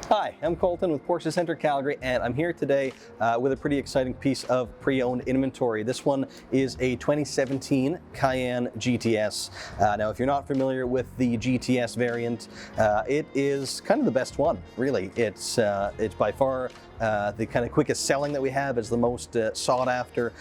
Hi, I'm Colton with Porsche Center Calgary, and I'm here today with a pretty exciting piece of pre-owned inventory. This one is a 2017 Cayenne GTS. Now, if you're not familiar with the GTS variant, it is kind of the best one, really. It's by far the kind of quickest selling that we have. It's the most sought after,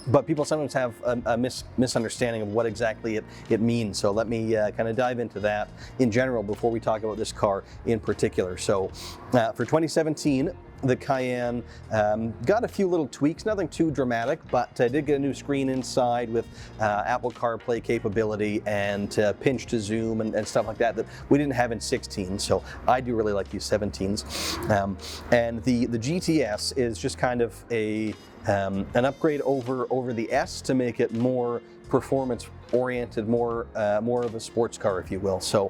but people sometimes have a misunderstanding of what exactly it means. So let me kind of dive into that in general before we talk about this car in particular. So for 2017, the Cayenne got a few little tweaks, nothing too dramatic, but I did get a new screen inside with Apple Carplay capability and pinch to zoom and stuff like that we didn't have in 16. So I do really like these 17s. And the GTS is just kind of an upgrade over the S to make it more performance oriented, more of a sports car, if you will. So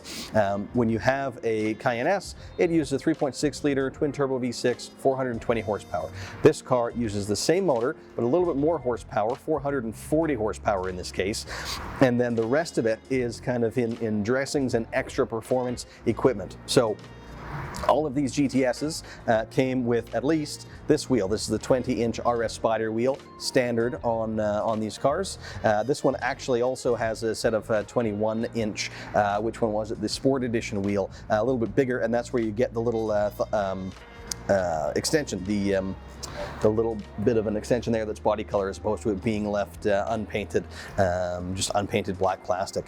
when you have a Cayenne S, it uses a 3.6 liter twin turbo V6, 420 horsepower. This car uses the same motor, but a little bit more horsepower, 440 horsepower in this case. And then the rest of it is kind of in dressings and extra performance equipment. So all of these GTSs came with at least this wheel. This is the 20-inch RS Spyder wheel, standard on these cars. This one actually also has a set of 21-inch, which one was it? The Sport Edition wheel, a little bit bigger, and that's where you get the little extension, the little bit of an extension there that's body color as opposed to it being left unpainted, just unpainted black plastic.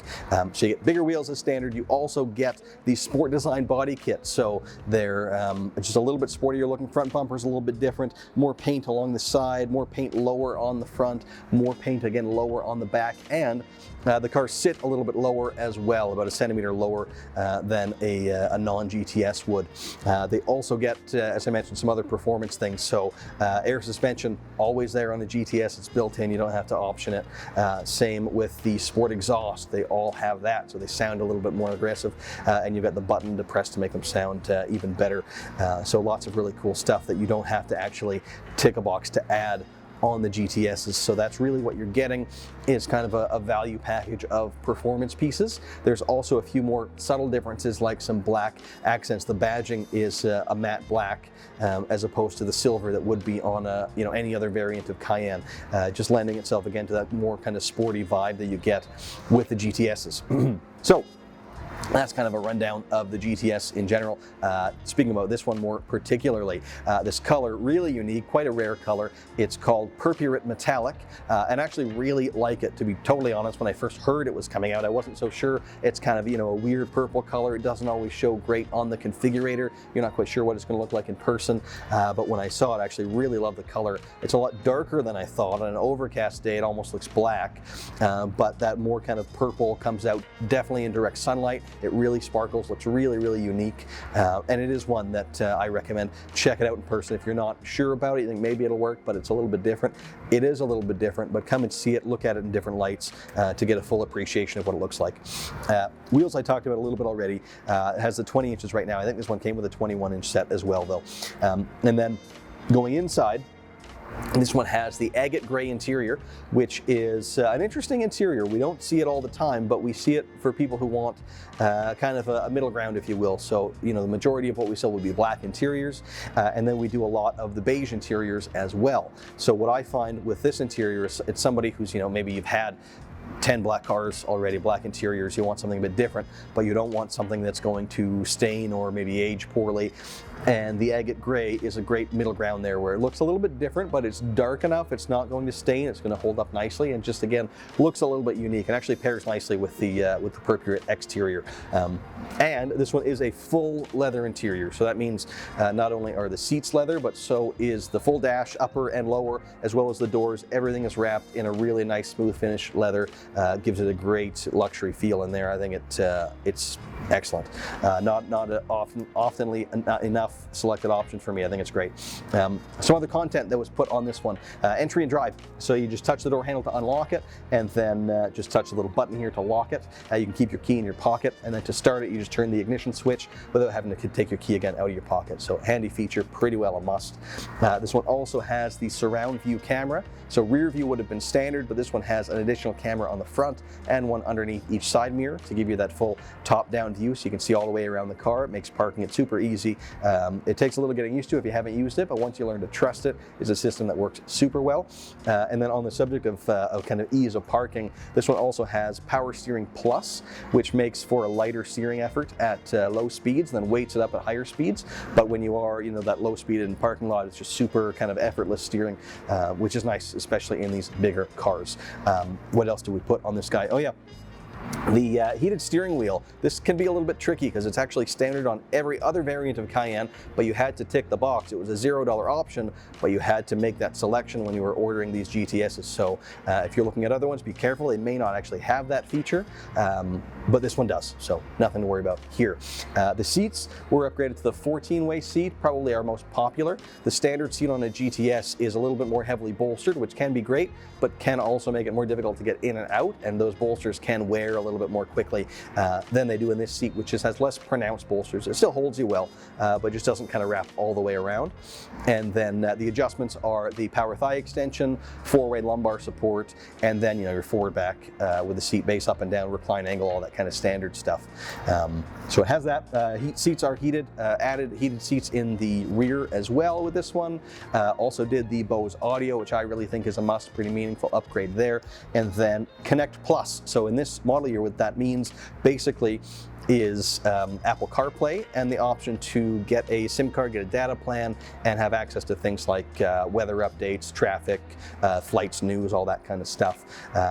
So you get bigger wheels as standard. You also get the Sport Design body kit. So they're just a little bit sportier looking. Front bumper's a little bit different, more paint along the side, more paint lower on the front, more paint again lower on the back, and the cars sit a little bit lower as well, about a centimeter lower than a non-GTS would. They also get, as I mentioned, some other performance things. So air suspension, always there on the GTS. It's built in, you don't have to option it. Same with the Sport exhaust. They all have that, so they sound a little bit more aggressive. And you've got the button to press to make them sound even better. So lots of really cool stuff that you don't have to actually tick a box to add on the GTSs. So that's really what you're getting, is kind of a value package of performance pieces. There's also a few more subtle differences, like some black accents. The badging is a matte black as opposed to the silver that would be on any other variant of Cayenne, just lending itself again to that more kind of sporty vibe that you get with the GTSs. So that's kind of a rundown of the GTS in general. Speaking about this one more particularly, this color, really unique, quite a rare color. It's called Puprite Metallic, and I actually really like it, to be totally honest. When I first heard it was coming out, I wasn't so sure. It's kind of, a weird purple color. It doesn't always show great on the configurator. You're not quite sure what it's going to look like in person, but when I saw it, I actually really love the color. It's a lot darker than I thought. On an overcast day, it almost looks black, but that more kind of purple comes out definitely in direct sunlight. It really sparkles, looks really, really unique, and it is one that I recommend. Check it out in person if you're not sure about it. You think maybe it'll work, but it's a little bit different. It is a little bit different, but come and see it, look at it in different lights to get a full appreciation of what it looks like. Wheels I talked about a little bit already. It has the 20 inches right now. I think this one came with a 21-inch set as well, though. And then going inside, this one has the agate gray interior, which is an interesting interior. We don't see it all the time, but we see it for people who want kind of a middle ground, if you will. So, the majority of what we sell would be black interiors, and then we do a lot of the beige interiors as well. So what I find with this interior is it's somebody who's, maybe you've had 10 black cars already, black interiors, you want something a bit different, but you don't want something that's going to stain or maybe age poorly. And the agate gray is a great middle ground there, where it looks a little bit different, but it's dark enough, it's not going to stain, it's going to hold up nicely, and just again looks a little bit unique, and actually pairs nicely with the Puprite exterior. And this one is a full leather interior, so that means not only are the seats leather, but so is the full dash, upper and lower, as well as the doors. Everything is wrapped in a really nice smooth finish leather. Gives it a great luxury feel in there. I think it's excellent. Not enough selected option for me. I think it's great. Some other content that was put on this one: entry and drive. So you just touch the door handle to unlock it, and then just touch the little button here to lock it. You can keep your key in your pocket, and then to start it, you just turn the ignition switch without having to take your key again out of your pocket. So handy feature, pretty well a must. This one also has the surround view camera. So rear view would have been standard, but this one has an additional camera on the front and one underneath each side mirror to give you that full top-down view, so you can see all the way around the car. It makes parking it super easy It takes a little getting used to if you haven't used it, but once you learn to trust it, it's a system that works super well. And then on the subject of kind of ease of parking, this one also has Power Steering Plus, which makes for a lighter steering effort at low speeds, then weights it up at higher speeds. But when you are, that low speed in parking lot, it's just super kind of effortless steering, which is nice, especially in these bigger cars. What else do we put on this guy? Oh yeah. The heated steering wheel, this can be a little bit tricky because it's actually standard on every other variant of Cayenne, but you had to tick the box. It was a $0 option, but you had to make that selection when you were ordering these GTSs. So if you're looking at other ones, be careful. They may not actually have that feature, but this one does, so nothing to worry about here. The seats were upgraded to the 14-way seat, probably our most popular. The standard seat on a GTS is a little bit more heavily bolstered, which can be great, but can also make it more difficult to get in and out, and those bolsters can wear a little bit more quickly than they do in this seat, which just has less pronounced bolsters. It still holds you well, but just doesn't kind of wrap all the way around. And then the adjustments are the power thigh extension, 4-way lumbar support, and then your forward back with the seat base up and down, recline angle, all that kind of standard stuff. So it has that. Seats are heated, added heated seats in the rear as well with this one. Also did the Bose audio, which I really think is a must, pretty meaningful upgrade there. And then Connect Plus. So in this model year, what that means basically is Apple CarPlay and the option to get a SIM card, get a data plan, and have access to things like weather updates, traffic, flights, news, all that kind of stuff.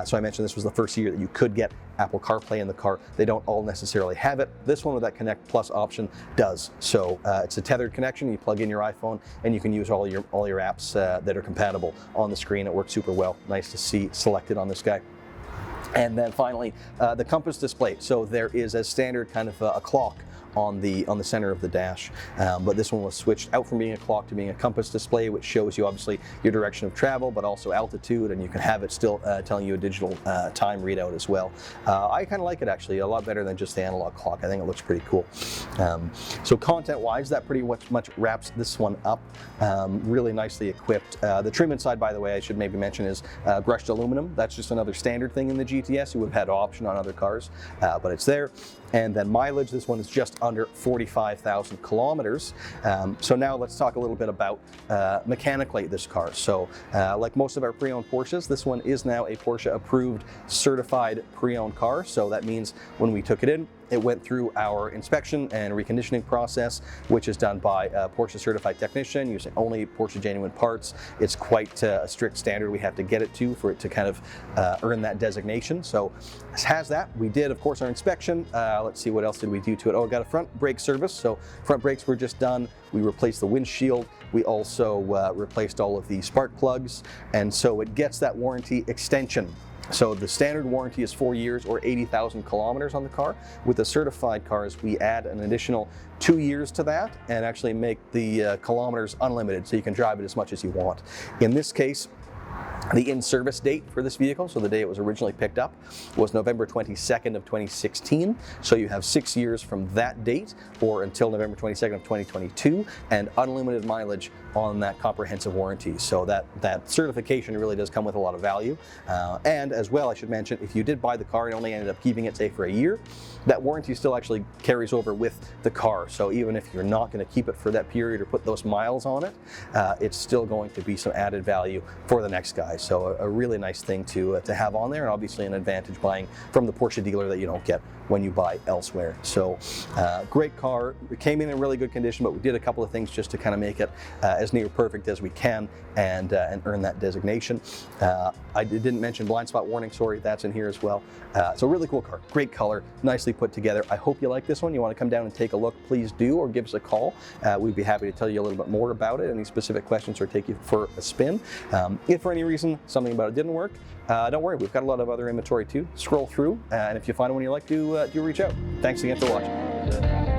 So I mentioned this was the first year that you could get Apple CarPlay in the car. They don't all necessarily have it. This one with that Connect Plus option does. So it's a tethered connection. You plug in your iPhone and you can use all your apps that are compatible on the screen. It works super well. Nice to see selected on this guy. And then finally, the compass display. So there is a standard kind of a clock on the center of the dash, but this one was switched out from being a clock to being a compass display, which shows you obviously your direction of travel, but also altitude, and you can have it still telling you a digital time readout as well. I kind of like it actually a lot better than just the analog clock. I think it looks pretty cool. So content-wise, that pretty much wraps this one up. Really nicely equipped. The trim inside, by the way, I should maybe mention is brushed aluminum. That's just another standard thing in the GTS. You would have had option on other cars, but it's there. And then mileage, this one is just under 45,000 kilometers. So now let's talk a little bit about mechanically this car. So like most of our pre-owned Porsches, this one is now a Porsche approved certified pre-owned car. So that means when we took it in, it went through our inspection and reconditioning process, which is done by a Porsche certified technician using only Porsche genuine parts. It's quite a strict standard we have to get it to for it to kind of earn that designation. So this has that. We did, of course, our inspection. Let's see, what else did we do to it? Oh, got a front brake service. So front brakes were just done. We replaced the windshield. We also replaced all of the spark plugs. And so it gets that warranty extension. So the standard warranty is 4 years or 80,000 kilometers on the car. With the certified cars, we add an additional 2 years to that and actually make the kilometers unlimited, so you can drive it as much as you want. In this case, the in-service date for this vehicle, so the day it was originally picked up, was November 22nd of 2016. So you have 6 years from that date or until November 22nd of 2022, and unlimited mileage on that comprehensive warranty. So that certification really does come with a lot of value. And as well, I should mention, if you did buy the car and only ended up keeping it, say, for a year, that warranty still actually carries over with the car. So even if you're not going to keep it for that period or put those miles on it, it's still going to be some added value for the next guy. So a really nice thing to have on there, and obviously an advantage buying from the Porsche dealer that you don't get when you buy elsewhere. So great car. It came in really good condition, but we did a couple of things just to kind of make it as near perfect as we can and earn that designation. I didn't mention blind spot warning, sorry, that's in here as well. So really cool car, great color, nicely put together. I hope you like this one. You want to come down and take a look, please do, or give us a call. We'd be happy to tell you a little bit more about it, any specific questions, or take you for a spin. If for any reason something about it didn't work, don't worry, we've got a lot of other inventory too. Scroll through, and if you find one you like, do reach out. Thanks again for watching.